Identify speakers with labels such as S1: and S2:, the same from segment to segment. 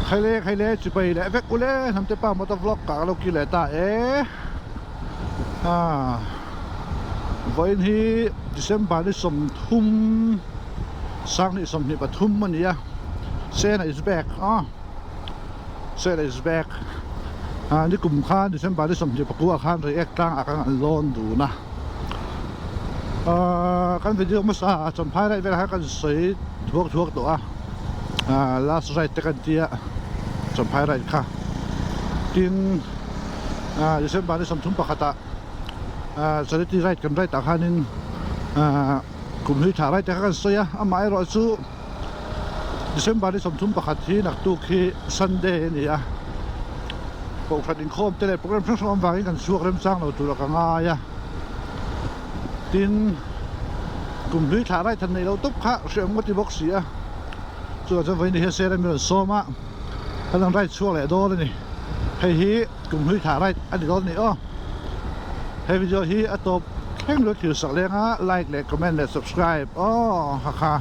S1: khai lệ chỉ bay lệ vét ule nằm tới pa motor vlog cả lâu kia lệ ta vậy thì December đi sum thum sang đi sum đi bắt thum mình ya Santa is back Santa is back đi cùng khan December đi sum đi bắt qua khan rồi tăng akan lon đủ na kan video mà sa chọn phai lại về hai kan sấy thuốc đó last ride kan tia chọn phai lại kha tin December đi sum thum pakata charity ride kan ride takhanin cùng huy thả ride kan soya amai ro chu December đi sum thum pakhat hi nak tu khi Sunday ni bộ phận in khom tele program sang som vang kan suak rem sang lo tu la ka nga ya tin cùng huy thả ride than nei lo top kha sem ngoti box ya chu cha vai ni he se ra mi so ma kan ride suak le do ni hei hi cùng huy thả ride ani do ni hei video hi atop keng lo thil sak lenga like le comment le subscribe ha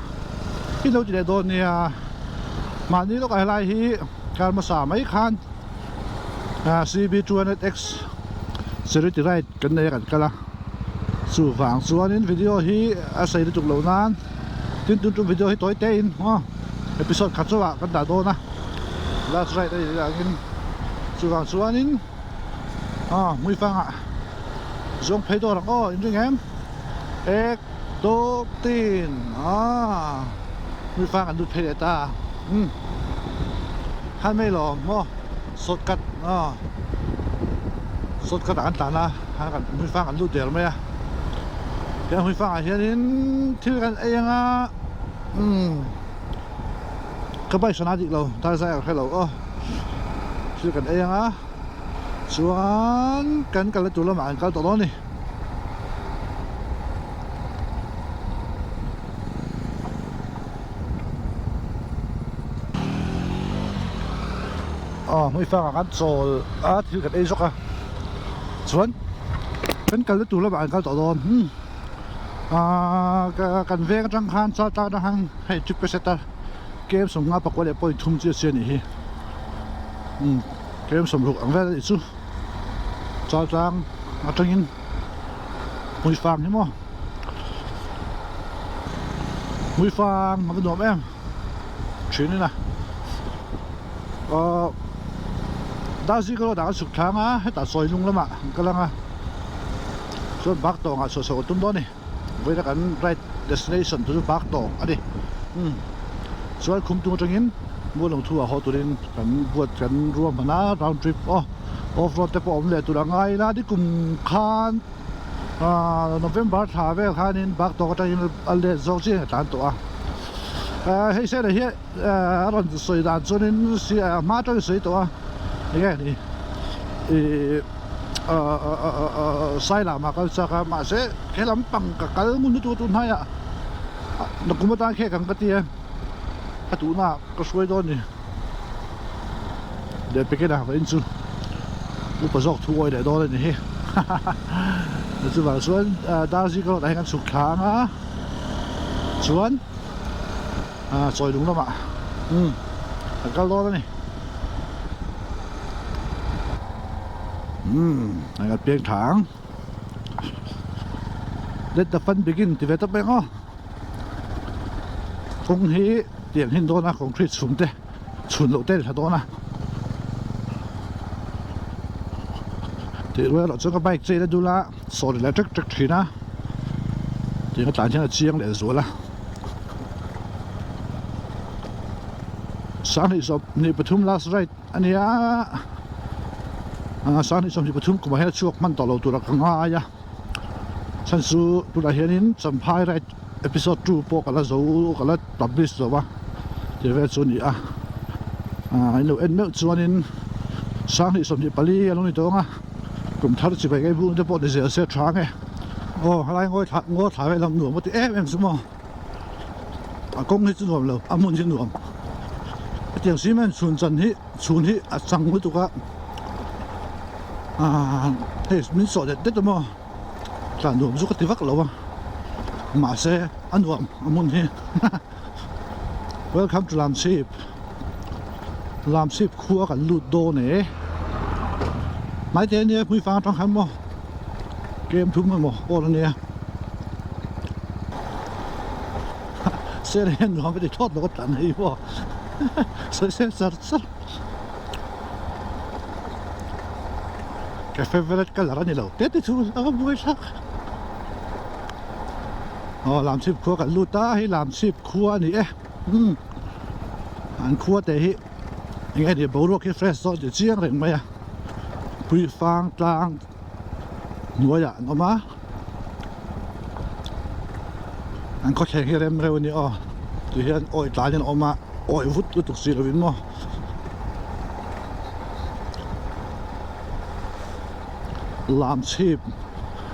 S1: hi lo ti le do ni ma ni lo ka lai hi kan ma sa mai khan CB200X Charity Ride kan nei kan kala su wang chuanin video hi a sei tuk lo nan tin tu video hi toy te in episode khat chawa kan da do na last ride ai angin su wang chuanin mui fanga zong phei do rang in ring em ek do tin mui fanga an du phei ta han mai lo sốt cắt ăn tàn ha kan huy phang an lu der me ya huy phang hianin thil kan enga ka bai sana dik lo ta sai hello thil kan enga chuan kan kal tu lama an kal to lo ni muy phang kan sol thil kan ei soka chuan kan kal tu la ba kal to don kan veng tang khan cha ta hang hei chip peseta game som nga pakwa le point thum chi se ni hi game som luk ang vel chu cha tang atangin muy phang ni mo muy phang ma cái nom em chuyện này nè đa gì cái đó đã sụt thang hết đã soi lung lắm cái lăng số bác tàu số số tụm đó này với cái right destination từ bác tàu đi số khung tung trong in mua lồng thu họ tụi đến cần vượt cần rùa mà na round trip off road te po omle tu la ngai na di kum khan November tha ve khanin bác tàu ta in alde zo chi tan to hei se này hiện ron soi dan cho nên si ma cho soi to nghe đi sai là mà cái sao mà sẽ cái lắm bằng cả cái muốn tu tu hay nó cũng đang khe càng cái tiền cái tủ nào cái suối đó nè để cái nào phải insu nó có dọc thu để đó này nó chỉ bảo xuân đa gì có đại ngàn sụt kháng xuân rồi đúng không ạ cái đó này này là biếng thẳng let the fun begin thì về tập bên không hí tiền hình đó na không treat xuống thế chuẩn lộ tên là đó na thì rồi là cho cái bike chơi là đủ la số là chắc thì na thì cái tàn chân là chiang để rồi là sáng nay sớm ni Pathum last ride anh ya sáng nay sớm ni Pathum cũng hay chuộc man tàu lâu tụi nó ngai ya sản xuất tụi nó hiện in some high ride episode 2 po cả là dấu cả là publish rồi ba thì về chỗ này anh lâu em chỗ nên sáng nay sớm ni Pali anh nói đó cũng thắt chỉ phải cái vụ cho bộ để dễ sẽ thoáng ấy hai ngồi thả về làm nửa một tí em xem mà công hết nửa rồi muốn hết nửa tiếng xí men chuẩn hi sang với tụi hey mình sợ đấy mà cả nửa giúp cái tiếng vắt lâu mà xe ăn nửa muốn hi welcome to Lam Sheep làm ship khua cả lụt đồ này máy thế này quý phá trong khám mò game thúng mà mò ô này xe này nó phải để thoát nó có tận hay mò xe sắt cái favorite cái là này đâu tết thì chú vui sắc làm ship khua cả lụt ta hay làm ship khua này anh khua thế nghe thì bố cái fresh rồi thì chiang rồi mày à quý phang tang nuôi à nó má anh có thể hiện rồi nè thì hiện ôi ta nên mà ôi vút cái tục gì rồi mà làm ship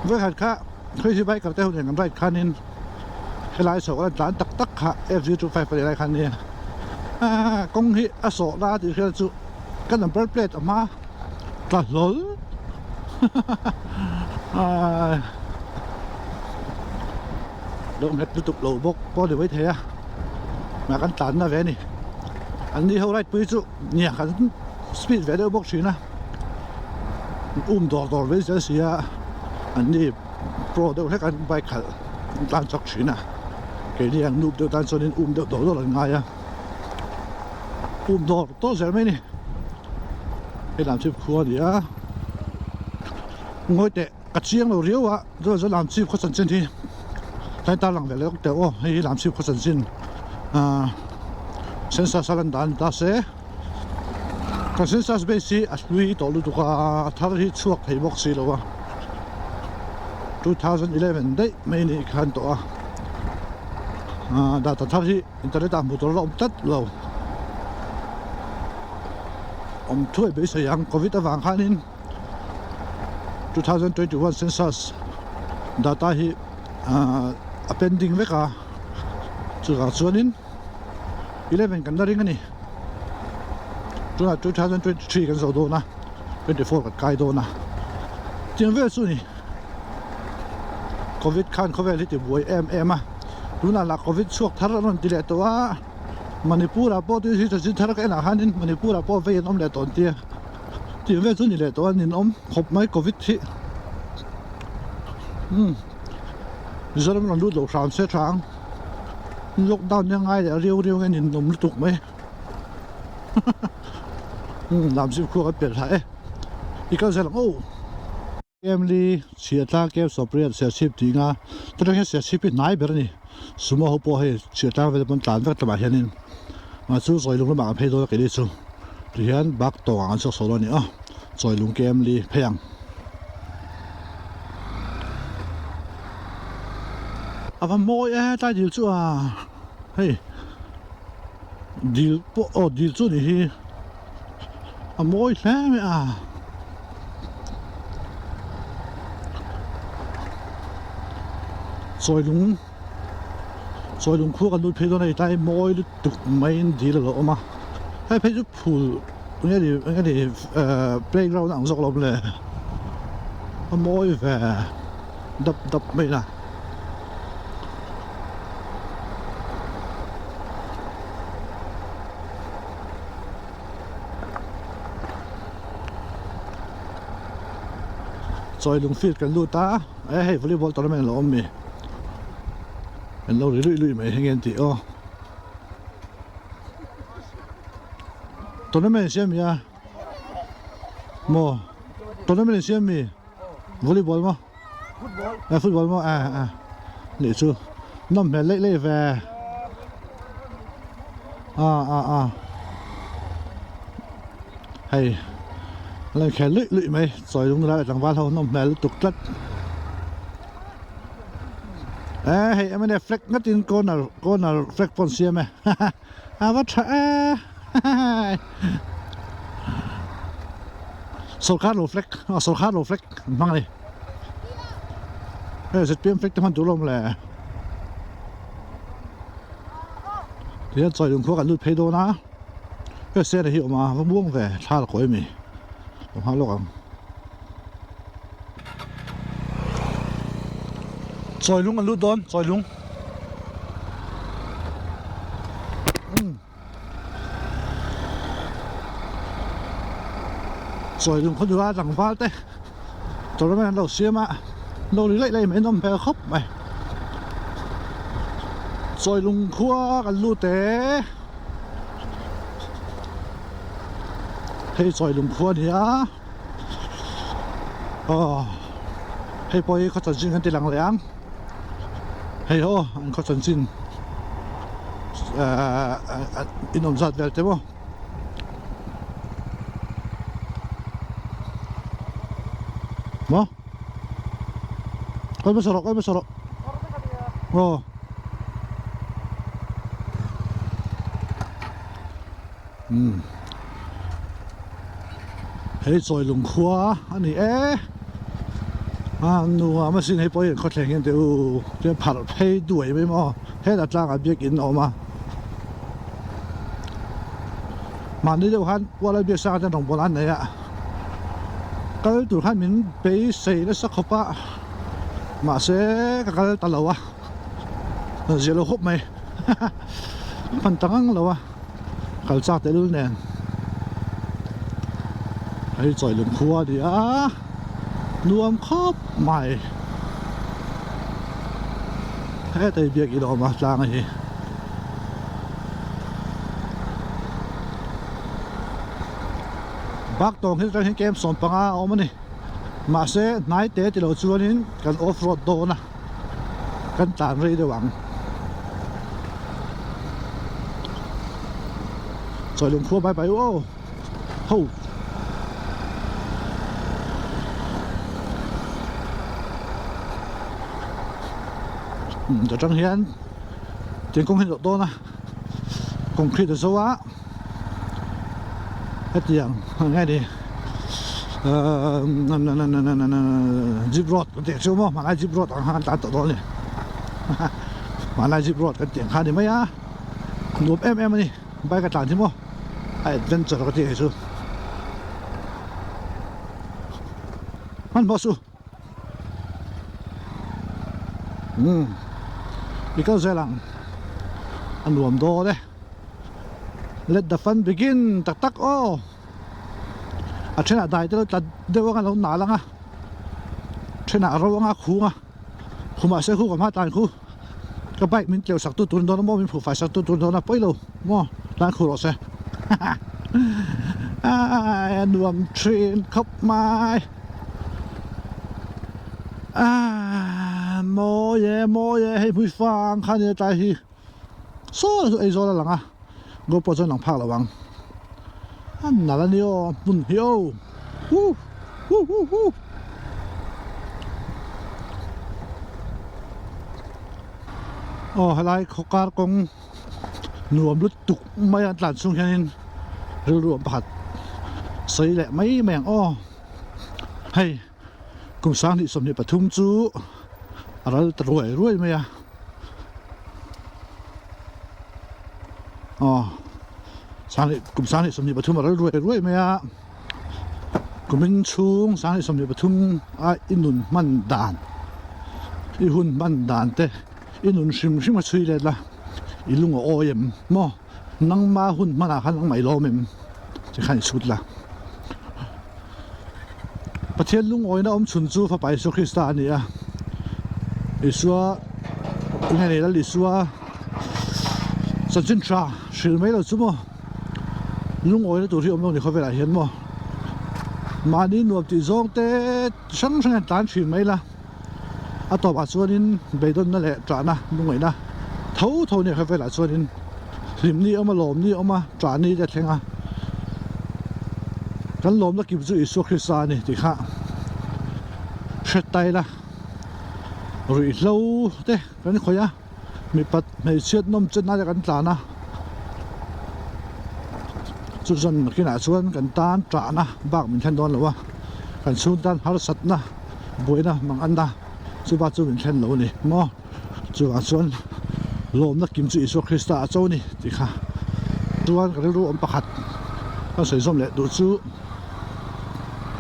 S1: với hạt khác khi đi bay cả tàu thì ngắm bay khăn nên cái lái số là tán tắc tắc hạ F025 phải lại khăn nên công hệ số ra thì khi chú cái number plate mà là lớn đâu hết tiếp tục lộ bốc có được với thế à mà căn tán là vé này anh đi hậu lại bây giờ nhà căn speed vé đâu bốc chuyện à đỏ với giờ gì à anh đi pro đâu hết căn bay khẩn tan chọc chuyện à cái này anh núp đâu tan cho nên đỏ là ngay à đỏ to giờ mấy này cái làm ship khua đi à ngồi để cắt chiang rồi riêu à rồi làm ship có sẵn trên thì tại ta làm về lấy cái ô hay làm ship có sẵn trên sensor salan dan ta sẽ cái sensor basic asli tổ lực của thằng hit chuột hay box gì đâu à 2011 đấy mấy này khăn tổ data thằng hit internet am bút lâu tất lâu thuê bây giờ yang covid vàng khăn in 2021 census data hi appending với cả chú cả chuan in 11 kan ring ani chú là 2023 kan so do na 24 kan kai do na tiếng về su ni covid khan covid thì buổi em à chú là covid suốt thar non ti le to a Manipur à po thì chỉ thar cái nào han in Manipur à po về ông le ton tia tiếng về su ni le to nên ông hộp máy covid thì giờ nó lút lột sàn xe trắng lockdownยังไงเดี๋ยวเรียวๆกันnhìn nồng tục mấy làm ship khua cái biệt thái đi câu xe là ô em đi chia ta kêu sập riết xe ship thì ngà tôi đang xe ship nãy bây giờ này số mà hộp bò hay chia ta về bên tàn vết tầm hiện nên mà chú rồi luôn nó bằng pay đôi cái đi chú thì hiện bác tổ ăn số số đó nữa rồi luôn cái em đi pay à mồi ta điều chú à hey điều điều chú này mồi thế mày à rồi đúng khuกันดูเพจnày tai mồi tục mấy gì là lỗ mà hayเพจphụ cái gì playground ăn dọc lắmเลยmồi về đập mấy là rồi lùng phếtกันดูตาเฮ้ยวอลเลย์บอลตอนนั้นเราอมมีเป็นเราลุยไม่เห็นกันทีอ๋อตอนนั้นไม่เชื่อมีอ่ะโมตอนนั้นไม่เชื่อมีวอลเลย์บอลมั้งฟุตบอลมั้งนี่ชูน้ำเล่แวเฮ้ยlên khẽ lụy mày rồi đúng ra chẳng vào đâu nó mẹ tục rất hey em này flex ngắt tin con nào flex pon xiêm mày vắt sầu khát đồ flex mang đi giật piêm flex tao đủ lông lẹ thì rồi đúng khu cả lụt pay đô na cái xe này hiệu mà nó buông về tha là khỏi mày how long rồi luôn ăn lút đón rồi luôn rồi dùng con đũa rằng vào thế rồi nó đầu xia mà đầu lấy lại mấy năm phải khóc mày rồi lùng khua cái lú té hay rồi lùng khua đi á hay bôi có chân xin cái tiền lằng lẹng hay anh có chân xin inom zat vel te mo mo koi masarok hei choi lung khua ani nu ma sin hei poi kho thleng hen teu te phar phei duai mai mo he da tlang a biak in oma man ni deu han wala biak sa ta nong bolan nei a kal tur han min pe sei la sak khopa ma se ka kal talawa zelo khop mai pan tangang lawa kal chak te lul nen hei choi lung khua đi á nuông khóc mày hết tay việc gì đó mà trang này bác tông hết cái game sòng băng à ông này mà sẽ nãy té thì đầu chuan in cần off road đồ nè cần tàn rây đều bằng rồi lùng khua bye bye ô hô cho trong hiện tiền công hiện độ to nè concrete số á hết tiền ngay đi zip road cái tiền số mà lại zip road hàng tán tổ đó này mà lại zip road cái tiền khai đi mấy á nộp em đi bay cái tàn chứ mo ai dân chờ cái tiền số anh boss because lang an nuam do de let the fun begin tak tak a thena dai te ta dewa kan lo na langa thena ro nga khu nga khuma se khu ma tan khu ka bai min tleu sak tu tun do mo min phu fa sak tu tun do na poilo mo lan khu ro se an nuam train khop mai mô ye hay bùi phang khăn ye tai hi so ai zo la langa go po chon lang phak lawang an na la ni o mun hi o halai khokar kong nuam lut tuk mai an tlan sung hian ru phat sei le mai meng hay cùng sang thì sầm ni pathum chu aral ruai mai à cùng sang thì sầm ni pathum aral ruai mai à cùng min chung sang thì sầm ni pathum inun man dan I hun man dan te inun sim ma chui le la ilung o yem mo nang ma hun mana khan nang mai lo mem che khan sut la pathian lung oina chun chu fa pai so Krista ni a isua ngai nei la lisua sanjin tra shil mai lo chu mo lung oina tu ri lo ni kho vela hian mo mani nuam ti zong te sang tan shil mai la a to ba chuanin beidon na le tra na lung oina tho ni kho vela chuanin lim ni ama lom ni ama tra ni te thenga kan lom la kim chu isu Krista ni ti kha shet tai la rui lo te kan khoya mi pat mai chet nom chen na kan tla na chu zon kina chuan kan tan tra na bak min than don lowa kan sun tan har sat na boina mang an na chu ba chu min than lo ni mo chu a chuan lom na kim chu isu Krista a chaw ni ti kha tuan ka ru om pakhat ka sei som le du chu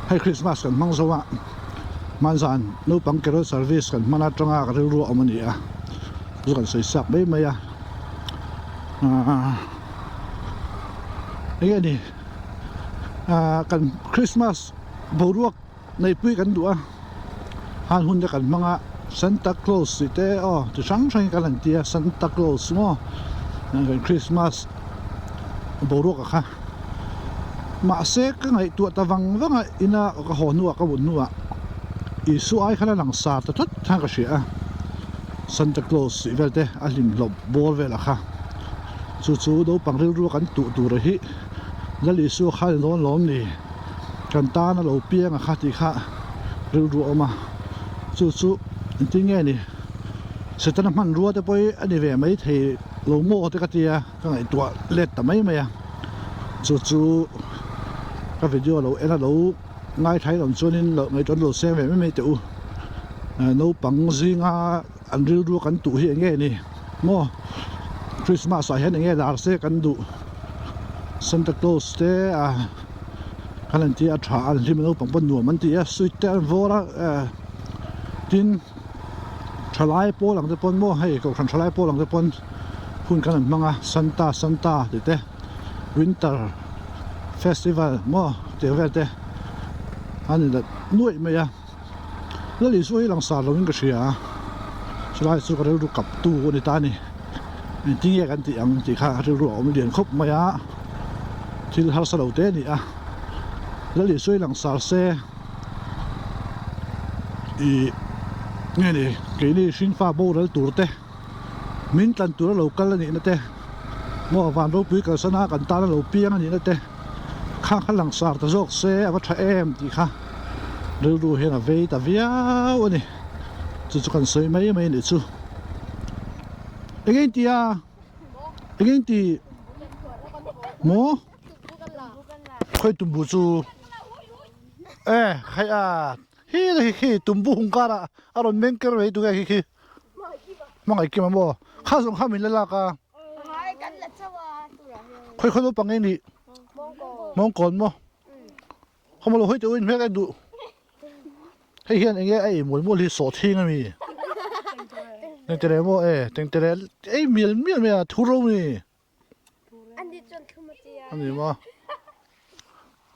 S1: hay Christmas kan mang zawa manzan no pangkero service kan mana tanga ka ru amani a chu kan sei sak be mai a kan Christmas boruak nei pui kan dua han hun de kan manga Santa Claus te tu sang kan an tia Santa Claus mo kan Christmas boruak kha ma se ka ngai tu tawang wanga ina ka honu ka wonu isu ai khana lang sa ta thot thang ka sia Santa Claus velte alim lob bor vela kha chu do pangril ru kan tu ra hi lali su khal lon lom ni kan ta na lo piang a kha ti kha ril ru oma chu ti nge ni se tan man ru te poi ani ve mai thei lo mo te ka tia ka ngai tua let ta mai mai chu ka video lo ena lo ngai thai lom chunin lo ngai ton lo se ve mai te u no pang zinga an ril ru kan tu hi nge ni mo Christmas a hen nge dar se kan du Santa Claus te kalan ti a tha an lim no pang pon nu man ti a suit te vora tin thalai po lang te pon mo hei ko khan thalai po lang te pon hun kan manga Santa te winter festival mo te vete ani da nuai me ya lali su hi lang sa lo in ka sia thalai su ka ru kap tu ni ta ni ti nge kan ti ang ti kha ru om lian khop ma ya til har sa lo te ni lali su hi lang sa se i nghe nè cái này sinh pha bô đó tụt thế mình tận tụt lâu cân là gì nữa thế mua vàng đâu quý cả sân á cần ta là lâu piang là gì nữa thế khang khang lăng sạc ta dốc xe và thay em thì kha đều đủ hết là về ta viao nè chú cần sơi mấy nè chú cái gì mua khơi tụm bù chú khai hi tumbu hungkara aron menker we tu hi mangai ki mo kha song kha min la ka khoi khoi pangai ni mong kon mo khom lo hoi tu in me ka du hei hian enge ai mol hi so thing mi teng tere mo teng tere ai mil me thu ro mi ani mo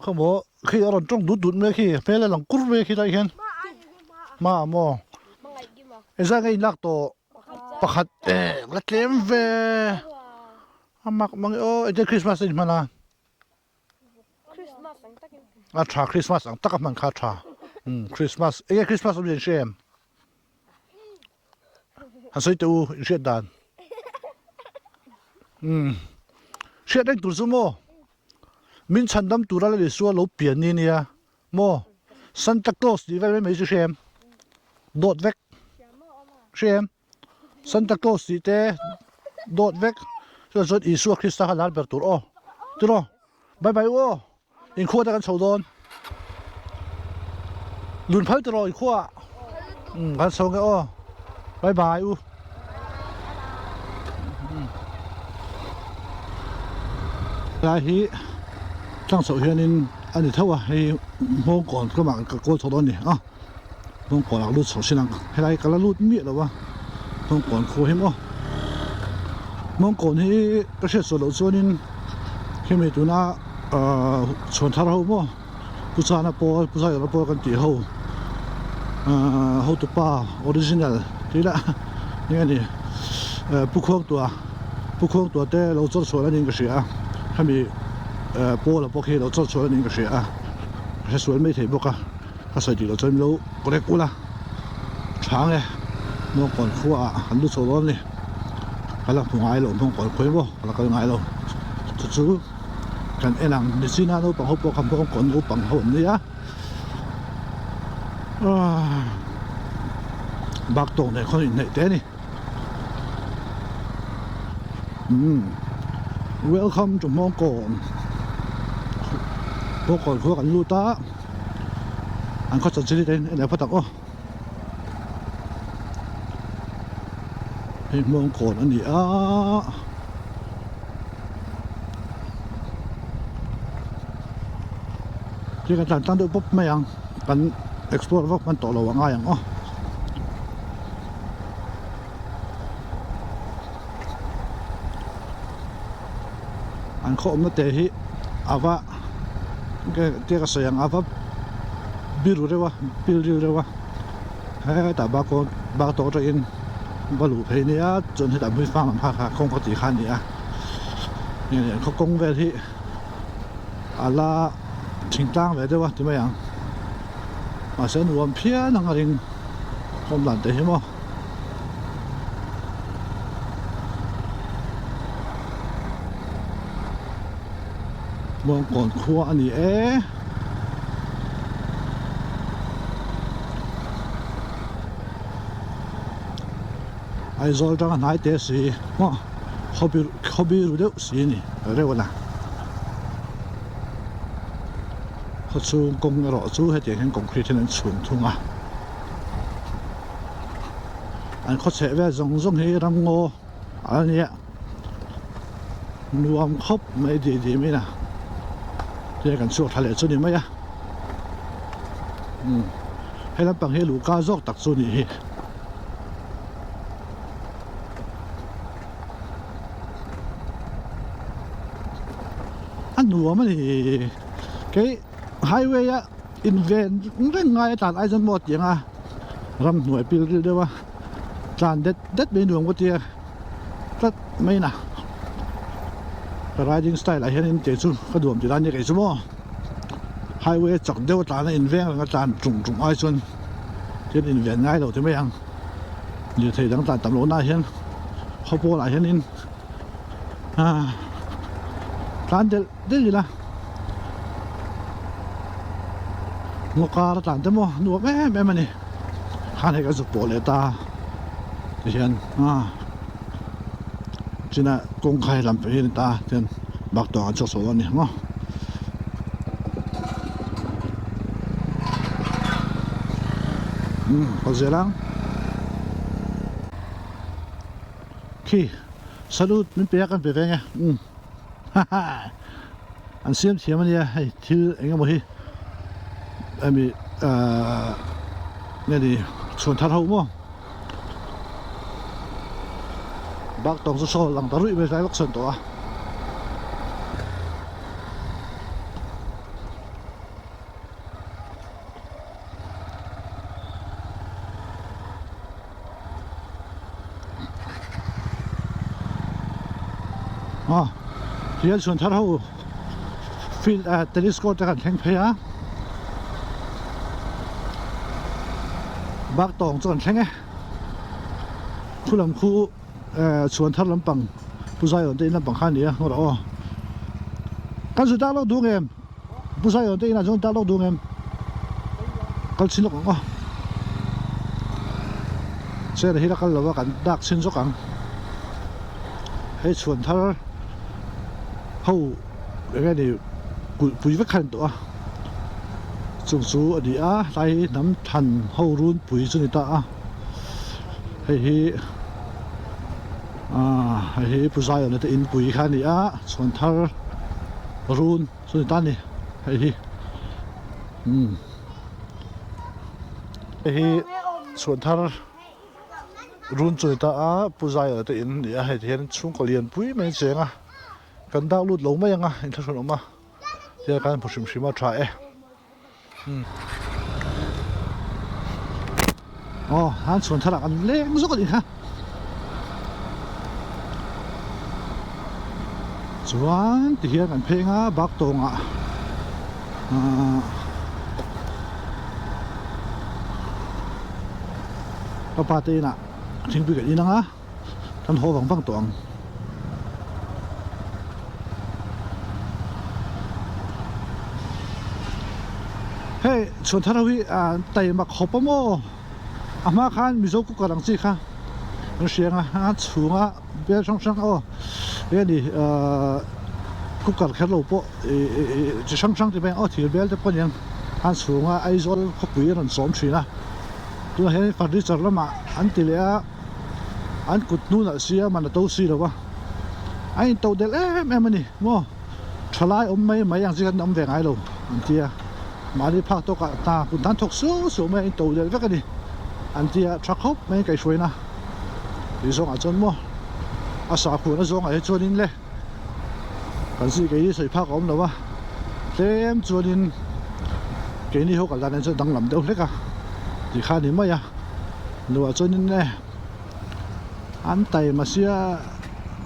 S1: không có khi ở trong đút mấy khi phải là lòng cút mấy khi đây hen mà mò em ra ngay lạc tổ bạc hạt là kém về mặc ô cái Christmas gì mà là trà Christmas ang tắc man khá trà Christmas cái Christmas ông gì xem hắn say tu xem đàn xem đánh tụi số mình chăn đâm tụi ra để xua lỗ biển đi nè mo Santa Claus đi về mấy chú xem đột vét xem Santa Claus đi té đột vét cho rồi Isu Christa halal bер tụi tụi bye bye in khua ta kan sầu đôn lùn phơi tụi in khua kan sầu cái bye bye lại hi trang sầu hiền in anh thâu hay mong còn các bạn các cô sầu đôn này mong còn là lút sầu xin năng hay là cái lút miệng rồi mong còn khô hiếm mong còn thì cái sự sầu đôn cho nên khi mình tụi nó chọn tháo hậu mo bút sa nó po cái tỷ hậu hậu tụ pa original thế là như này bút khoang tua thế lâu cho số là những cái gì hay bị po là po khi lâu cho số là những cái gì cái số mấy thầy bốc cái sợi chỉ lâu cho lâu có đẹp quá sáng này mong còn khô hắn lút số đó này hay là không ai luôn mong còn khói bo là cái ai luôn thật sự kan elang ni sina no pang hopo kam pong kon upang hon ni bak tong ne khon nei te ni welcome to Mong Kon kho kan lu ta an kho chan chili ten ene phatak hei Mong Kon aniที่กันตั้งด้วยปุ๊บไม่ยังกัน explore ว่ามันต่อระหว่างง่ายอย่างอันเขาอมนาเตหิอาวะ cái cái sayang apa biru dewa biru dewa hay ta ba to in ba lu phê nia chọnให้ตามผู้ฟังลำพังคงปกติคันเนี่ยเนี่ยเขากงเวทีอะไรทิ้งตั้งไว้ด้วยวะที่ไม่ยังมาเส้นรวมเพี้ยนังอะไรผมหลังเตะมั้งมองก่อนครัวอันนี้ไอ้โซ่จังไหนเตะสีมั้งเขาบิรู้เดี๋ยวสีนี่เรียกว่าน่ะเขาชูกงรอชูให้เด็กเห็นกงคริสที่นั่นสูงทุ่งอ่ะอันเขาเสพส่งให้รำโง่อันนี้รวมครบไม่ดีไหมนะเรียกกันช่วงทะเลสุนีไหมอ่ะให้รับปังให้ลูกก้าซอกตักสุนีอันหนูมันcái highway á invent rất ngay tại ai dân mộtอย่างอ่ะรำหน่วยปีเดียวว่าจานเด็ดเมนูของเตี้ยก็ไม่นะแต่riding style อะไรเห็นเจ๋งสุดก็ดูมจีร้านยังไงชั่วโมง highway จักเดียวจานอินเวนก็จานจุ่มไอ้ส่วนที่อินเวนง่ายเราที่ไม่ยังอยู่ที่ต่างๆตำรวจน่าเห็นเขาโพอะไรเห็นอินจานเด็ดละงกการต่างแต่หมอหนูแม่มันนี่ข้าให้กันสุดโปรเลยตาที่เห็นจีน่ะกงไข่ลำไปเห็นตาเห็นบักตัวกันชกสวนนี่มั้งเอาเสียงขี้สรุปมันเปียกกันไปไงอันเสียมมันเนี่ยให้ที่เองก็บอกที่มีเนี่ยดิส่วนทัดหูมั้งบักตองโซ่หลังตะรุ่ยไปใช้บักส่วนตัวที่ส่วนทัดหูฟิลเทเลสโคปจะกันแข่งเพย์บักตองส่วนแข่งไงผู้ลำคู่ชวนทัดลำปังผู้ชายคนที่ลำปังข้างนี้นะเรากันสุดท้ายเราดูเกมผู้ชายคนที่น่าจะเราดูเกมกันชินลูกอ๋อเสียที่เรากันเราว่ากันดักชินสุกังให้ชวนทัดเขาอย่างนี้ปุ๋ยไม่ขันตัวสูงสูงอันนี้ไล่น้ำทันเขารุ่นปุ๋ยสุนิตาให้ผู้ชายเนี่ยจะอินปุ๋ยขันนี้ส่วนท่ารุ่นสุนิตานี่ให้ส่วนท่ารุ่นสุนิตาผู้ชายเนี่ยจะอินเนี่ยให้เห็นช่วงก็เรียนปุ๋ยไม่เจ๋งกันดาวลุดลงไม่ยังอินทรนมาเดี๋ยวกันผู้ชมชิมมาทายฮันส่วนทะเลอันเล็กสุดเลยฮะส่วนที่เห็นกันเพลงบักตงก็ปาร์ตี้น่ะทิ้งไปกันนี่นะท่านโหวังบังตงเฮ้ยส่วนทะเลไต่มาขบปะโมอามาคันมิโซกุกำลังสิค่ะมันเสียงสูงเบี้ยช่างเบี้ยนี่กุกแค่โลปจะช่างที่เป็นถือเบี้ยแต่ปนยังสูงไอโซลเขาปุ๋ยนั่นสมชีนะตัวเห็นฟันดิจาร์ละมาอันที่เหลืออันกุดนู่นเสียมันโตสีหรอวะไอ้โตเด็กแม่มันนี่โม่ทลายไม่ยังสิกันแหวงไอ้เราอันที่มาที่พักตัวกับตาคุณท่านทกสู้ไม่โตเด็กก็กันดิอันที่ชักเขาไม่ไกลช่วยนะดีส่งอาจารย์มั่วอาสาคุณส่งไอ้ชวนนี่เลยกันสิไอ้ใส่ผ้าก้มหรอวะ thêm chuột in cái này họ cả là sẽ đang làm đâu hết cả thì khá điểm mấy à nữa cho nên này anh tay mà xia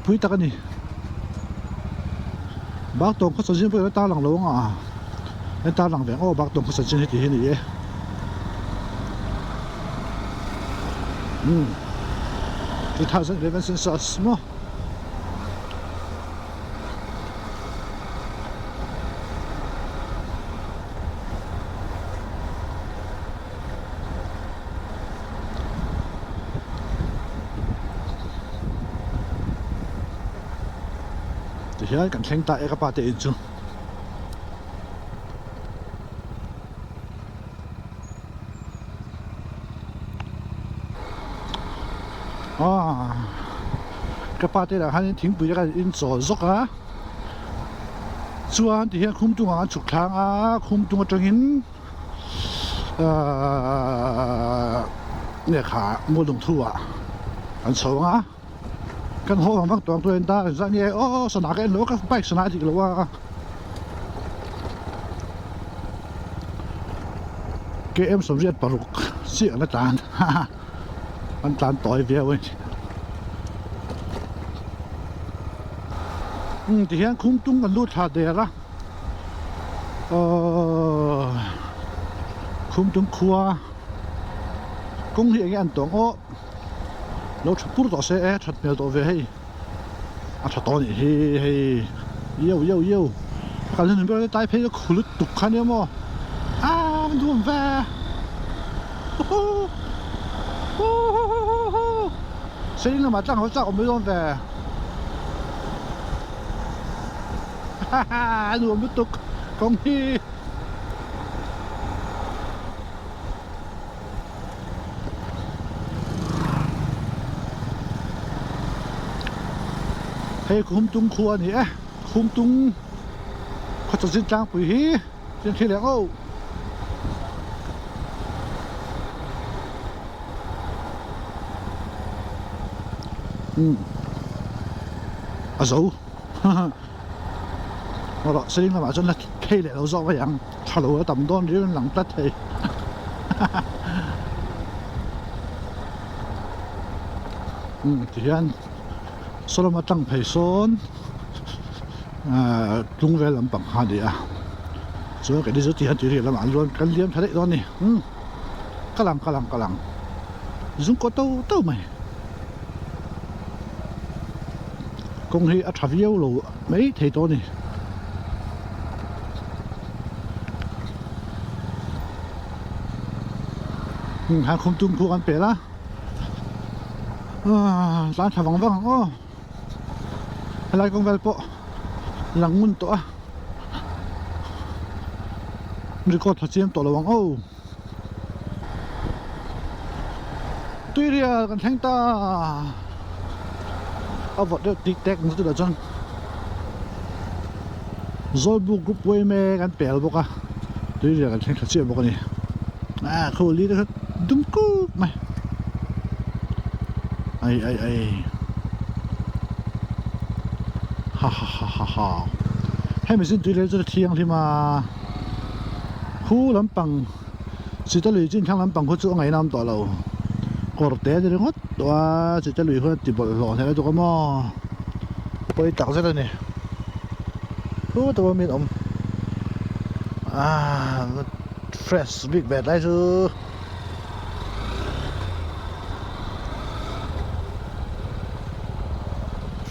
S1: quý ta cái này bác tổng có sản sinh với ta làm lâu à anh ta làm việc ô bác tổng có sản sinh hết thì này 2011 sensors mo thì hiện cảnh thanh tại các bạn thấy chưa các bạn thấy là hắn tiếng bự cái in sổ dốc á chuan thì hiện khung tung á chụp thang á khung tung trong hìnhเนี่ยขามัวลงทั่วอันสองอ่ะกันหัวของมักตัวเองได้สักเนี่ยโอ้สนามกันรู้ก็ไปสนามที่รู้ว่าเกมสมเด็จปรุกเสียละจานมันจานต่อยเบี้ยเว้ยที่เห็นคุ้มตุ้งกันรูดชาเดียละคุ้มตุ้งครัว公里嘅人當我攞出不多些出苗多嘅係出多年係要反正你不要帶皮咗苦力毒看啲麼唔做唔快聲音嘛真好真我冇做快哈哈我冇毒公里ให้คุ้มตุ้งครัวนี่คุ้มตุ้งเขาจะสิ้นจางปุ๋ยเสียงที่เหลือโอ้สู我落聲啦嘛，真係企嚟老作嘅人，出路咁多啲能得氣，啲人。所以嘛，當培訓，中外人幫下啲啊，所以佢哋就啲啲啦嘛，亂跟臉睇啲呢，กำลังdùng có đâu mày，恭喜查標路沒睇到呢，喺空中酷緊別啦，單查望哦。Halay kong velpo langun to record hacim to lawang tuiria kan thengta avot de tik tek ngu tu da chon zolbu group way me kan pel boka tuiria kan theng hacim boka ni kholi de dum ku mai ai haให้มันสิ้นตัวเลยจะเที่ยงที่มาคู่ลำปังสิจะลุยจิ้นข้างลำปังเขาจะเอาไงน้ำต่อเรากอดเตะจะเรื่องตัวสิจะลุยเขาติดบอลหล่อแท้ตัวก็มั่วไปตักซะเลยเนี่ยตัวมีอมfresh big bad ได้ซื้อ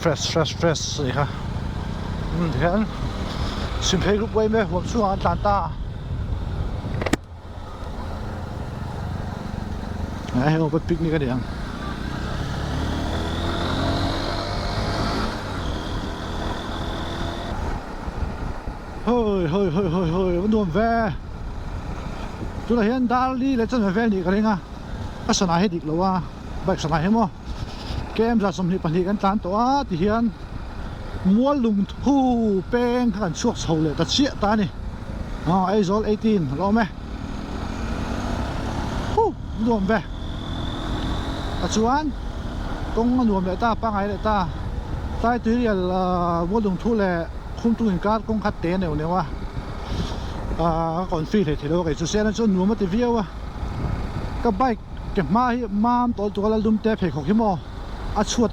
S1: fresh สิค่ะเห็นสิบเพลรูปไว้ไหมผมสู้อันตานตาให้เราไปปิกนิกกันเดี๋ยวเฮ้ยมันโดนแวจุดเห็นดาลีเลยจะไม่แวนี่กันเลยนะก็สนายให้ดิกแล้วว่าแบกสนายให้มั้งเกมจะสมนิปันธิกันตานตัวที่เห็นมัวลุงทูเป้งกันช่วงเช้าเลยแต่เชี่ยตานี่ไอ้โซล18รอไหมรวมไปปัจจุบันตรงรวมเลยตาปังไงเลยตาใต้ตัวเรียนมัวลุงทูเลยคุ้มตัวเองการกงคัดเตะเนี่ยว่า còn phi thì đâu cái xe nó cho nuông mất tiêu cái bike cái mam tổ chụp là lùm tép phải học hiếm mò chuột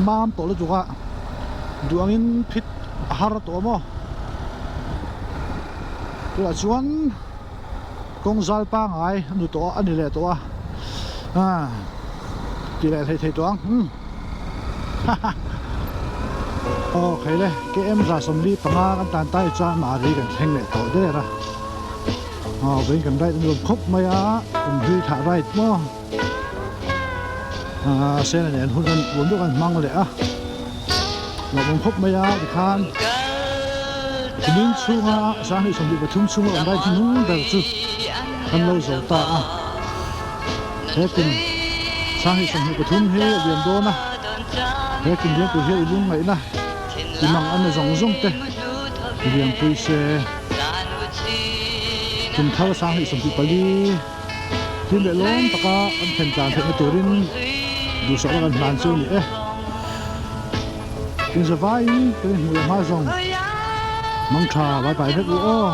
S1: mam tổ là chụp à đuông in pit har tổ mò là chuan công zal pa ngai nu tổ anh lệ tổ thì lại thấy toang ok đấy cái em ra xong đi bằng cái tàn tay cha mà đi gần thanh lệ tổ đấy ra bên gần đây luôn khóc mày cùng huy thả right mò xe này hôn dân uống được ăn mang lệ là cùng khóc mày thì khan thì những xuống sáng thì xong đi và thung xuống ở đây thì nung đầu chứ ăn lâu rồi ta thế cùng sáng thì xong đi và thung hết biển đô na thế cùng đi từ hết luôn vậy na thì mang ăn là rong rong tê biển quỳ xe cùng thao sáng thì xong đi Bali thiên lệ lớn tất cả anh khen tràn thế tôi đến dù sợ là gần số nhỉ kinh giờ vai cái người mai rong mong trà bye bye hết rồi